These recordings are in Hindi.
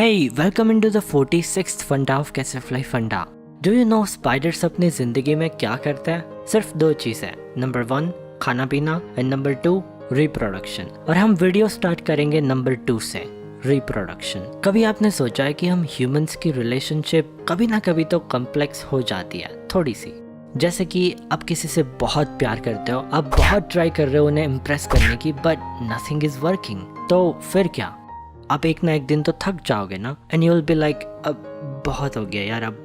Hey, welcome into the 46th फंडा ऑफ कैसे फ्लाई फंडा। डू यू नो स्पाइडर्स अपनी जिंदगी में क्या करते हैं? सिर्फ दो चीजें, नंबर 1 खाना पीना एंड नंबर 2 रिप्रोडक्शन। और हम वीडियो स्टार्ट करेंगे नंबर 2 से, रिप्रोडक्शन। कभी आपने सोचा है कि हम ह्यूमंस की रिलेशनशिप कभी ना कभी तो कॉम्प्लेक्स हो जाती है थोड़ी सी। जैसे कि आप किसी से बहुत प्यार करते हो, आप बहुत ट्राई कर रहे हो उन्हें इम्प्रेस करने की, बट नथिंग इज वर्किंग। तो फिर क्या? आप एक ना एक दिन तो थक जाओगे ना, and you will be like अब बहुत हो गया यार, अब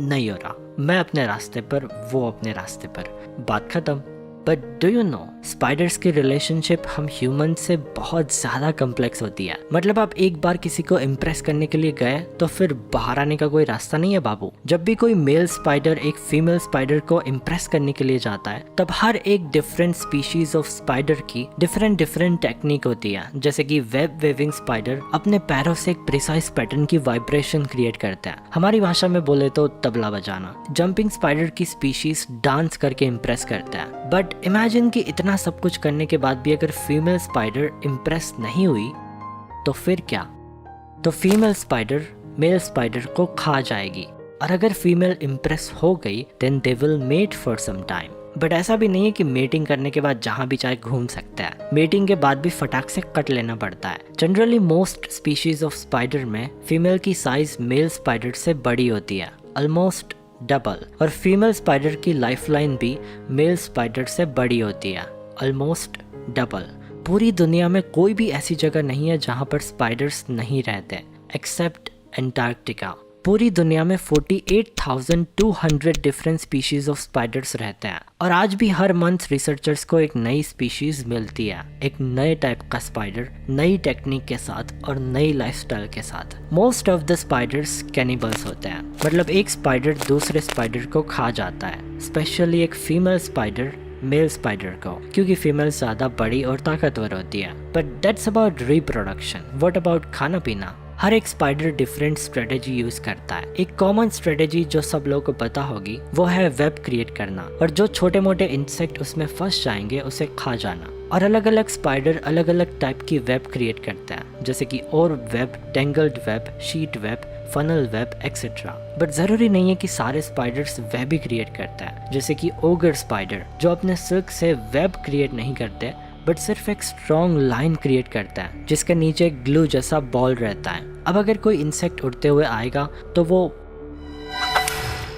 नहीं हो रहा, मैं अपने रास्ते पर, वो अपने रास्ते पर, बात खत्म। But do you know spiders की रिलेशनशिप हम ह्यूमन से बहुत ज्यादा कॉम्प्लेक्स होती है। मतलब आप एक बार किसी को इम्प्रेस करने के लिए गए तो फिर बाहर आने का कोई रास्ता नहीं है बाबू। जब भी कोई मेल स्पाइडर एक फीमेल स्पाइडर को इम्प्रेस करने के लिए जाता है, तब हर एक डिफरेंट स्पीशीज ऑफ स्पाइडर की डिफरेंट टेक्निक होती है। जैसे कि वेब वेविंग स्पाइडर अपने पैरों से एक प्रिसाइज पैटर्न की वाइब्रेशन क्रिएट करता है, हमारी भाषा में बोले तो तबला बजाना। जंपिंग स्पाइडर की स्पीशीज डांस करके इम्प्रेस करता है। बट इमेजिन कि इतना सब कुछ करने के बाद भी अगर फीमेल स्पाइडर इम्प्रेस नहीं हुई तो फिर क्या? तो फीमेल स्पाइडर मेल स्पाइडर को खा जाएगी। और अगर फीमेल इम्प्रेस हो गई then they will mate for some time. But ऐसा भी नहीं है कि मेटिंग करने के बाद जहां भी चाहे घूम सकता है। मेटिंग के बाद भी फटाक से कट लेना पड़ता है। Generally most species of spider में फीमेल की साइज मेल स्पाइडर से बड़ी होती है, ऑलमोस्ट डबल। और फीमेल स्पाइडर की लाइफलाइन भी मेल स्पाइडर से बड़ी होती है, ऑलमोस्ट डबल। पूरी दुनिया में कोई भी ऐसी जगह नहीं है जहां पर स्पाइडर्स नहीं रहते, एक्सेप्ट एंटार्क्टिका। पूरी दुनिया में 48,200 डिफरेंट स्पीशीज ऑफ स्पाइडर्स रहते हैं। और आज भी हर मंथ रिसर्चर्स को एक नई स्पीशीज मिलती है, एक नए टाइप का स्पाइडर, नई टेक्निक के साथ और नई लाइफस्टाइल के साथ। Most of the spiders cannibals होते हैं, मतलब एक स्पाइडर दूसरे स्पाइडर को खा जाता है, स्पेशली एक फीमेल स्पाइडर मेल स्पाइडर को, क्योंकि फीमेल ज्यादा बड़ी और ताकतवर होती है। But that's about reproduction. What about खाना पीना? हर एक स्पाइडर डिफरेंट स्ट्रेटेजी यूज करता है। एक कॉमन स्ट्रेटेजी जो सब लोगों को पता होगी वो है वेब क्रिएट करना, और जो छोटे मोटे इंसेक्ट उसमें फंस जाएंगे उसे खा जाना। और अलग अलग स्पाइडर अलग अलग टाइप की वेब क्रिएट करते हैं, जैसे कि ऑर्ब web, tangled web, sheet web, funnel web etcetera. But जरूरी नहीं है कि सारे स्पाइडर्स वेब ही क्रिएट करते हैं। जैसे कि ओगर स्पाइडर जो अपने सिल्क से वेब क्रिएट नहीं करते, बट सिर्फ एक स्ट्रॉन्ग लाइन क्रिएट करता है जिसके नीचे ग्लू जैसा बॉल रहता है। अब अगर कोई इंसेक्ट उड़ते हुए आएगा तो वो।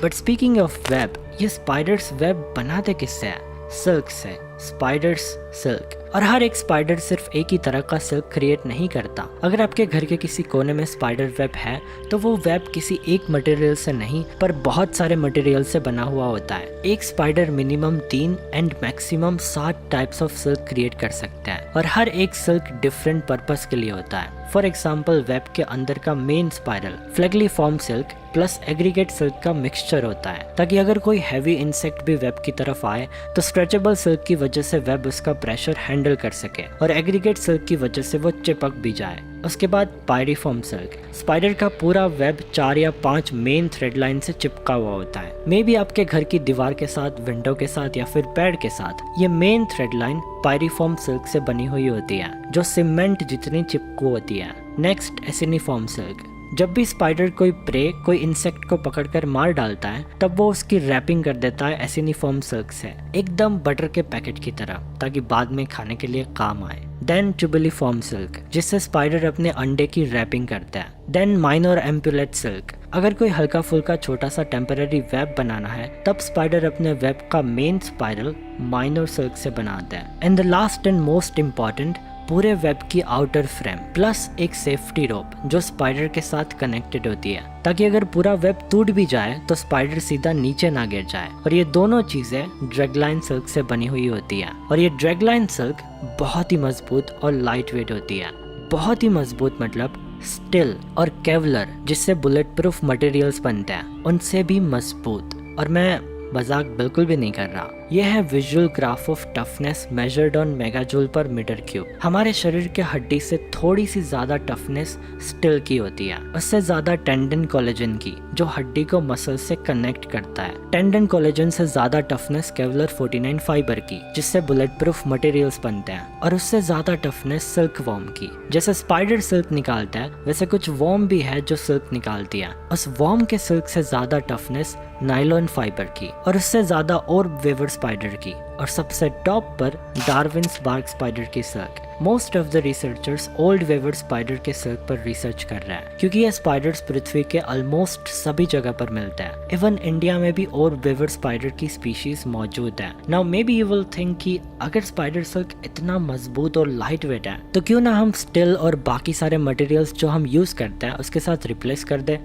बट स्पीकिंग ऑफ वेब, ये स्पाइडर्स वेब बनाते किससे है? सिल्क से। Spiders silk. और हर एक स्पाइडर सिर्फ एक ही तरह का सिल्क क्रिएट नहीं करता। अगर आपके घर के किसी कोने में स्पाइडर वेब है तो वो वेब किसी एक मटेरियल से नहीं पर बहुत सारे मटेरियल से बना हुआ होता है। एक spider minimum 3 and maximum 7 types of silk create कर सकता है, और हर एक सिल्क डिफरेंट पर्पस के लिए होता है। फॉर एग्जाम्पल वेब के अंदर का main spiral flagelliform silk plus aggregate silk का मिक्सचर होता है, ताकि अगर कोई हैवी इंसेक्ट भी वेब की तरफ आए तो स्ट्रेचेबल सिल्क की वजह से वेब उसका प्रेशर हैंडल कर सके, और एग्रीगेट सिल्क की वजह से वो चिपक भी जाए। उसके बाद पायरीफॉर्म सिल्क। स्पाइडर का पूरा वेब 4 या 5 मेन थ्रेड लाइन से चिपका हुआ होता है, मे बी आपके घर की दीवार के साथ, विंडो के साथ या फिर बेड के साथ। ये main thread line pyriform silk से बनी हुई होती है, जो सीमेंट जितनी चिपकू होती है। Next aciniform silk. जब भी स्पाइडर कोई प्रे, कोई इंसेक्ट को पकड़कर मार डालता है, तब वो उसकी रैपिंग कर देता है एसिनिफॉर्म सिल्क से, एकदम बटर के पैकेट की तरह, ताकि बाद में खाने के लिए काम आए। देन ट्यूबिलिफॉर्म सिल्क, जिससे स्पाइडर अपने अंडे की रैपिंग करता है। Then minor ampullate silk. अगर कोई हल्का फुल्का छोटा सा टेम्पररी वेब बनाना है, तब स्पाइडर अपने वेब का मेन स्पाइरल माइनर सिल्क से बनाता है। And the last and most important, पूरे वेब की आउटर फ्रेम प्लस एक सेफ्टी रोप जो स्पाइडर के साथ कनेक्टेड होती है, ताकि अगर पूरा वेब टूट भी जाए तो स्पाइडर सीधा नीचे ना गिर जाए। और ये दोनों चीजें ड्रैगलाइन सिल्क से बनी हुई होती है। और ये ड्रैगलाइन सिल्क बहुत ही मजबूत और लाइट वेट होती है। बहुत ही मजबूत मतलब स्टिल और केवलर, जिससे बुलेट प्रूफ मटेरियल्स बनते हैं, उनसे भी मजबूत। और मैं मजाक बिल्कुल भी नहीं कर रहा। यह है visual graph of toughness measured on megajoule पर मीटर क्यूब। हमारे शरीर के हड्डी से थोड़ी सी ज्यादा टफनेस स्टील की होती है, उससे ज्यादा टेंडन कोलेजन की, जो हड्डी को मसल से कनेक्ट करता है। टेंडन कोलेजन से ज्यादा टफनेस केवलर 49 फाइबर की, जिससे बुलेट प्रूफ मटेरियल्स बनते हैं, और उससे ज्यादा टफनेस सिल्क वॉर्म की। जैसे स्पाइडर सिल्क निकालता है, वैसे कुछ वॉर्म भी है जो सिल्क निकालती है। उस वॉर्म के सिल्क से ज्यादा टफनेस नाइलॉन फाइबर की, और उससे ज्यादा ऑर्ब वेवर स्पाइडर की, और सबसे टॉप पर डार्विन्स बार्क स्पाइडर की silk. Most of the researchers old weaver spider के सिल्क पर रिसर्च कर रहे हैं, क्योंकि ये स्पाइडर्स पृथ्वी के ऑलमोस्ट सभी जगह पर मिलते हैं। इवन इंडिया में भी और वेवर स्पाइडर की स्पीशीज मौजूद है। Now may be you will think कि अगर स्पाइडर सिल्क इतना मजबूत और लाइट वेट है, तो क्यों ना हम स्टिल और बाकी सारे मटेरियल्स जो हम यूज करते हैं उसके साथ रिप्लेस कर दे।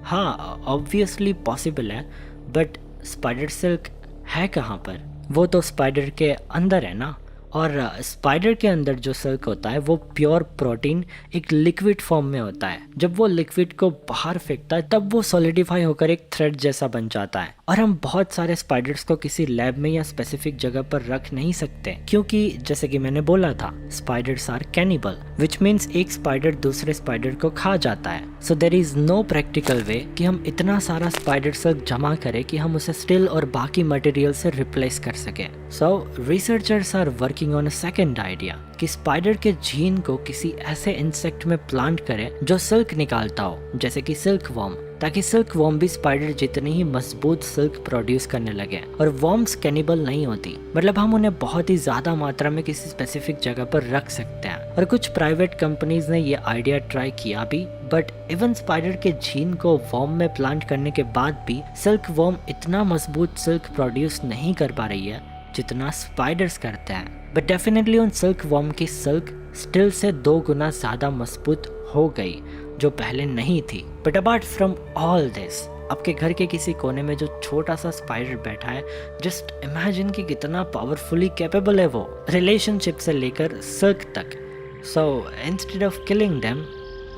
हाँ, ऑब्वियसली पॉसिबल है, बट स्पाइडर सिल्क है कहाँ पर? वो तो स्पाइडर के अंदर है ना। और स्पाइडर के अंदर जो सिल्क होता है वो प्योर प्रोटीन एक लिक्विड फॉर्म में होता है। जब वो लिक्विड को बाहर फेंकता है तब वो सॉलिडिफाई होकर एक थ्रेड जैसा बन जाता है। और हम बहुत सारे स्पाइडर्स को किसी लैब में या स्पेसिफिक जगह पर रख नहीं सकते, क्योंकि जैसे कि मैंने बोला था, spiders are cannibal, which means एक स्पाइडर दूसरे स्पाइडर को खा जाता है। So there is no practical way कि हम इतना सारा स्पाइडर सिल्क जमा करें कि हम उसे स्टिल और बाकी मटेरियल से रिप्लेस कर सकें। So researchers are working on a second idea कि स्पाइडर के जीन को किसी ऐसे इंसेक्ट में प्लांट करें जो सिल्क निकालता हो, जैसे कि सिल्क वॉर्म, ताकि सिल्क वॉर्म भी स्पाइडर जितनी ही मजबूत सिल्क प्रोड्यूस करने लगे। और वॉर्म्स कैनिबल नहीं होती, मतलब हम उन्हें बहुत ही ज्यादा मात्रा में किसी स्पेसिफिक जगह पर रख सकते हैं। और कुछ प्राइवेट कंपनीज ने ये आइडिया ट्राई किया भी, बट इवन स्पाइडर के जीन को वॉर्म में प्लांट करने के बाद भी सिल्क वॉर्म इतना मजबूत सिल्क प्रोड्यूस नहीं कर पा रही है जितना स्पाइडर्स करते हैं। बट डेफिनेटली उन सिल्क वॉर्म की सिल्क स्टिल से 2 गुना ज्यादा मजबूत हो गई, जो पहले नहीं थी। But apart from all this, आपके घर के किसी कोने में जो छोटा सा स्पाइडर बैठा है, जस्ट इमेजिन कि कितना पावरफुली कैपेबल है वो, रिलेशनशिप से लेकर सिल्क तक। So instead of killing them,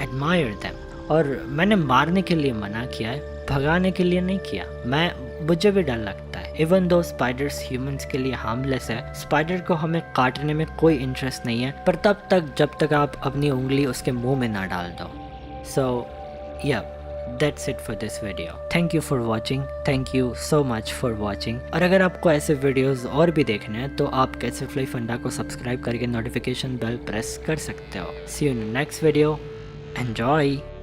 admire them. और मैंने मारने के लिए मना किया है, भगाने के लिए नहीं किया। मुझे भी डर लगता है। इवन दो स्पाइडर्स ह्यूमंस के लिए हार्मलेस है, स्पाइडर को हमें काटने में कोई इंटरेस्ट नहीं है, पर तब तक जब तक आप अपनी उंगली उसके मुंह में ना डाल दो। सो या that's it for this video. Thank you for watching. Thank you so much for watching. और अगर आपको ऐसे वीडियोस और भी देखने हैं तो आप कैसेफ्लाई फंडा को सब्सक्राइब करके नोटिफिकेशन बेल प्रेस कर सकते हो। See you in the next video. Enjoy.